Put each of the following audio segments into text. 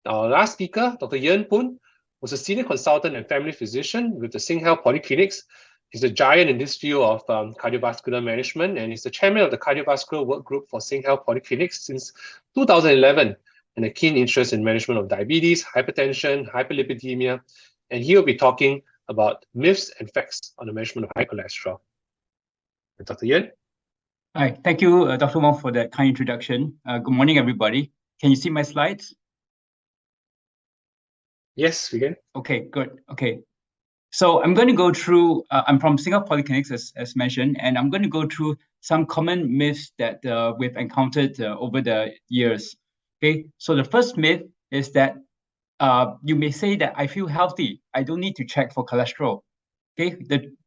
Our last speaker, Dr. Ian Phoon, was a senior consultant and family physician with the Singhealth Polyclinics. He's a giant in this field of cardiovascular management, and he's the chairman of the cardiovascular work group for Singhealth Polyclinics since 2011, and a keen interest in management of diabetes, hypertension, hyperlipidemia, and he will be talking about myths and facts on the management of high cholesterol. Dr. Ian? Hi, thank you, Dr. Wong, for that kind introduction. Good morning, everybody. Can you see my slides? Yes, we can. Okay, good. Okay. So I'm going to go through, I'm from Singhealth Polyclinics, as mentioned, and I'm going to go through some common myths that we've encountered over the years. Okay, so the first myth is that you may say that I feel healthy, I don't need to check for cholesterol. Okay,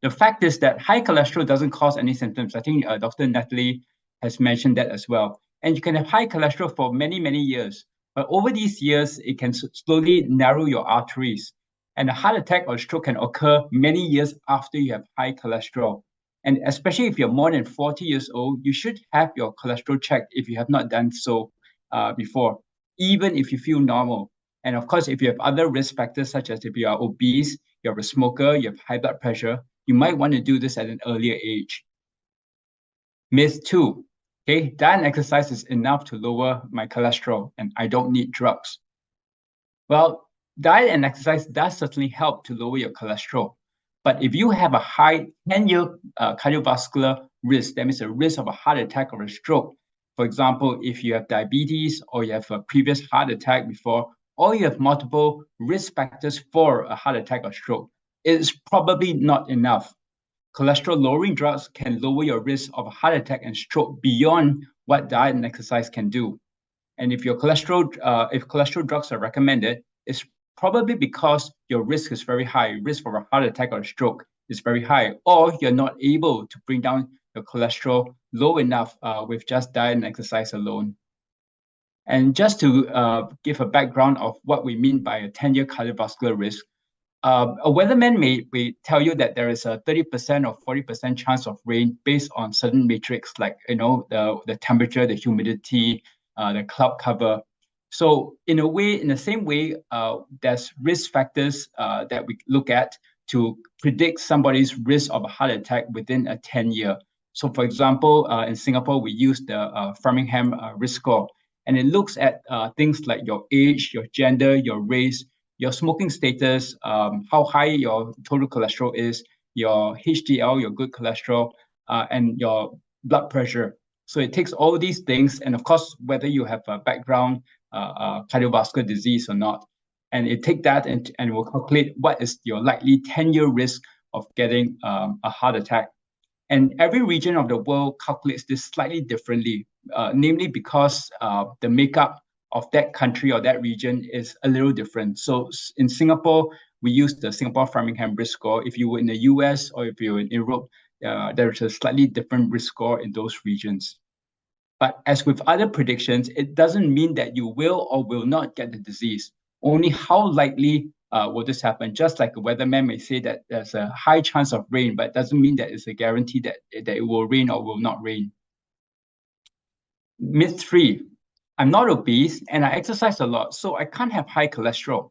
the fact is that high cholesterol doesn't cause any symptoms. I think Dr. Natalie has mentioned that as well. And you can have high cholesterol for many, many years. But over these years, it can slowly narrow your arteries. And a heart attack or stroke can occur many years after you have high cholesterol. And especially if you're more than 40 years old, you should have your cholesterol checked if you have not done so before, even if you feel normal. And of course, if you have other risk factors, such as if you are obese, you're a smoker, you have high blood pressure, you might want to do this at an earlier age. Myth 2, okay, diet and exercise is enough to lower my cholesterol and I don't need drugs. Well, diet and exercise does certainly help to lower your cholesterol. But if you have a high 10-year cardiovascular risk, that means a risk of a heart attack or a stroke, for example, if you have diabetes or you have a previous heart attack before, or you have multiple risk factors for a heart attack or stroke, it's probably not enough. Cholesterol-lowering drugs can lower your risk of a heart attack and stroke beyond what diet and exercise can do. And if your cholesterol drugs are recommended, it's probably because your risk is very high. Risk for a heart attack or stroke is very high, or you're not able to bring down your cholesterol low enough with just diet and exercise alone. And just to give a background of what we mean by a 10-year cardiovascular risk, a weatherman may tell you that there is a 30% or 40% chance of rain based on certain metrics like the temperature, the humidity, the cloud cover. So in the same way, there's risk factors that we look at to predict somebody's risk of a heart attack within a 10-year. So for example, in Singapore, we use the Framingham risk score, and it looks at things like your age, your gender, your race, your smoking status, how high your total cholesterol is, your HDL, your good cholesterol, and your blood pressure. So it takes all these things, and of course, whether you have a background cardiovascular disease or not, and it take that and will calculate what is your likely 10-year risk of getting a heart attack. And every region of the world calculates this slightly differently, namely because the makeup of that country or that region is a little different. So in Singapore, we use the Singapore Framingham risk score. If you were in the US or if you're in Europe, there's a slightly different risk score in those regions. But as with other predictions, it doesn't mean that you will or will not get the disease. Only how likely will this happen? Just like a weatherman may say that there's a high chance of rain, but it doesn't mean that it's a guarantee that it will rain or will not rain. Myth 3, I'm not obese and I exercise a lot, so I can't have high cholesterol.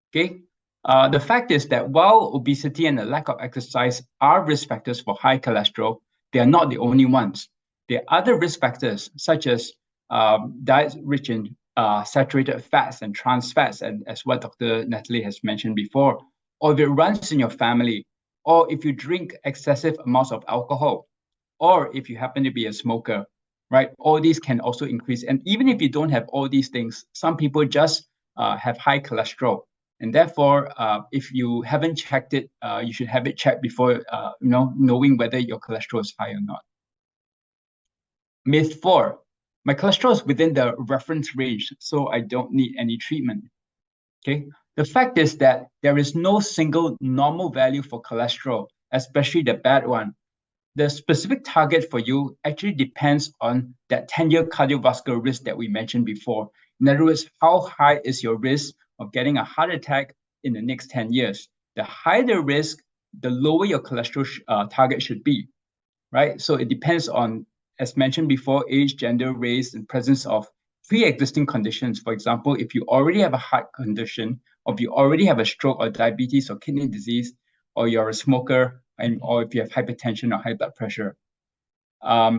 Okay. The fact is that while obesity and a lack of exercise are risk factors for high cholesterol, they are not the only ones. There are other risk factors such as diets rich in saturated fats and trans fats, and as what Dr. Natalie has mentioned before, or if it runs in your family, or if you drink excessive amounts of alcohol, or if you happen to be a smoker, right? All these can also increase. And even if you don't have all these things, some people just have high cholesterol. And therefore, if you haven't checked it, you should have it checked before knowing whether your cholesterol is high or not. Myth 4, my cholesterol is within the reference range, so I don't need any treatment. Okay. The fact is that there is no single normal value for cholesterol, especially the bad one. The specific target for you actually depends on that 10-year cardiovascular risk that we mentioned before. In other words, how high is your risk of getting a heart attack in the next 10 years? The higher the risk, the lower your cholesterol target should be, right? So it depends on, as mentioned before, age, gender, race, and presence of pre-existing conditions. For example, if you already have a heart condition, or if you already have a stroke or diabetes or kidney disease, or you're a smoker, or if you have hypertension or high blood pressure.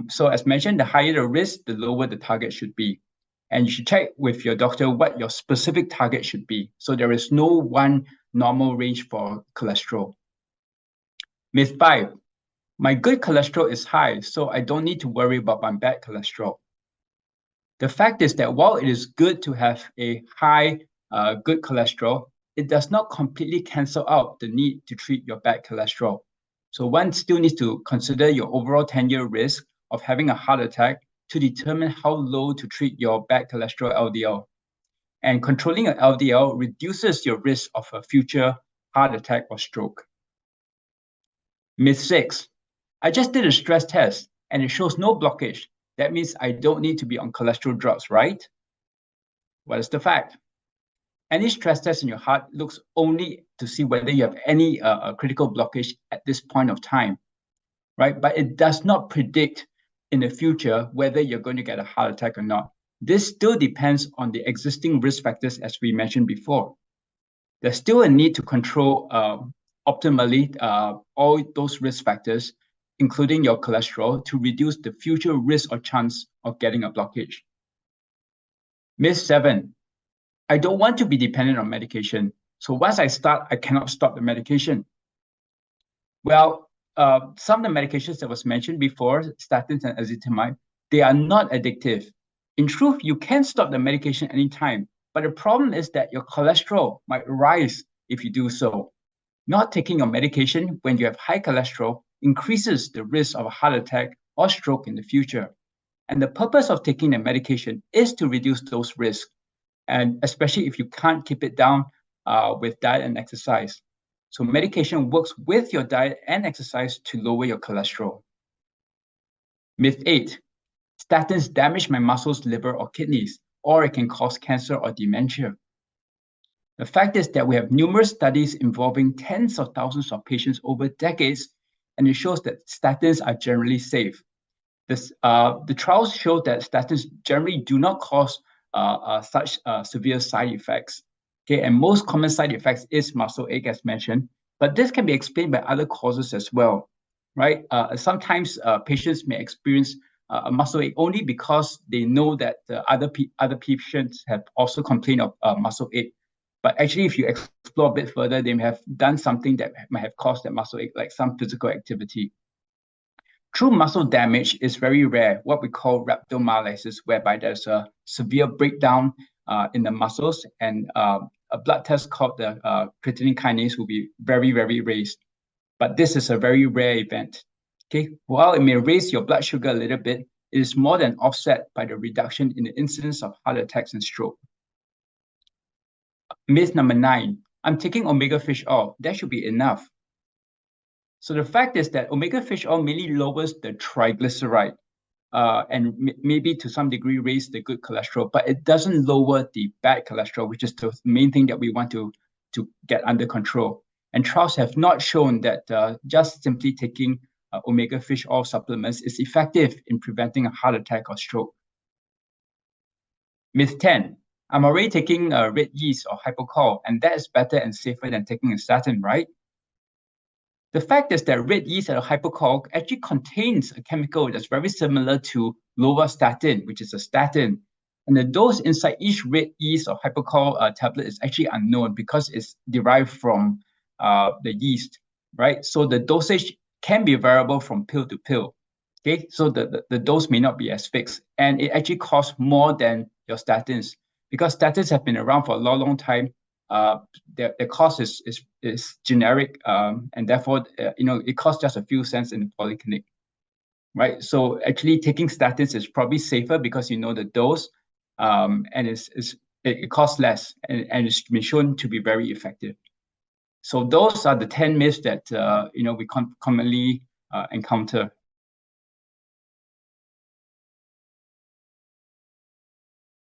So as mentioned, the higher the risk, the lower the target should be. And you should check with your doctor what your specific target should be. So there is no one normal range for cholesterol. Myth 5, my good cholesterol is high, so I don't need to worry about my bad cholesterol. The fact is that while it is good to have a high good cholesterol, it does not completely cancel out the need to treat your bad cholesterol. So one still needs to consider your overall 10-year risk of having a heart attack to determine how low to treat your bad cholesterol LDL. And controlling your LDL reduces your risk of a future heart attack or stroke. Myth 6, I just did a stress test and it shows no blockage. That means I don't need to be on cholesterol drugs, right? What is the fact? Any stress test in your heart looks only to see whether you have any critical blockage at this point of time, right? But it does not predict in the future whether you're going to get a heart attack or not. This still depends on the existing risk factors, as we mentioned before. There's still a need to control optimally all those risk factors, including your cholesterol, to reduce the future risk or chance of getting a blockage. Myth 7, I don't want to be dependent on medication. So once I start, I cannot stop the medication. Well, some of the medications that was mentioned before, statins and ezetimibe, they are not addictive. In truth, you can stop the medication anytime, but the problem is that your cholesterol might rise if you do so. Not taking your medication when you have high cholesterol increases the risk of a heart attack or stroke in the future. And the purpose of taking the medication is to reduce those risks, and especially if you can't keep it down with diet and exercise. So medication works with your diet and exercise to lower your cholesterol. Myth 8, statins damage my muscles, liver, or kidneys, or it can cause cancer or dementia. The fact is that we have numerous studies involving tens of thousands of patients over decades, and it shows that statins are generally safe. The trials show that statins generally do not cause such severe side effects. Okay, and most common side effects is muscle ache, as mentioned, but this can be explained by other causes as well, right? Sometimes patients may experience a muscle ache only because they know that other patients have also complained of muscle ache. But actually, if you explore a bit further, they may have done something that might have caused that muscle ache, like some physical activity. True muscle damage is very rare, what we call rhabdomyolysis, whereby there's a severe breakdown in the muscles, and a blood test called the creatine kinase will be very, very raised. But this is a very rare event. Okay, while it may raise your blood sugar a little bit, it is more than offset by the reduction in the incidence of heart attacks and stroke. Myth number 9, I'm taking omega fish oil. That should be enough. So the fact is that omega fish oil mainly lowers the triglyceride and maybe to some degree raise the good cholesterol, but it doesn't lower the bad cholesterol, which is the main thing that we want to get under control. And trials have not shown that just simply taking omega fish oil supplements is effective in preventing a heart attack or stroke. Myth 10, I'm already taking red yeast or hypochlorite, and that is better and safer than taking a statin, right? The fact is that red yeast or hypochlorite actually contains a chemical that's very similar to lovastatin, which is a statin. And the dose inside each red yeast or hypochlorite tablet is actually unknown because it's derived from the yeast, right? So the dosage can be variable from pill to pill. Okay, so the dose may not be as fixed, and it actually costs more than your statins because statins have been around for a long time. The cost is generic, and therefore it costs just a few cents in the polyclinic, right? So actually taking statins is probably safer because you know the dose, and it costs less, and it's been shown to be very effective. So those are the 10 myths that we commonly encounter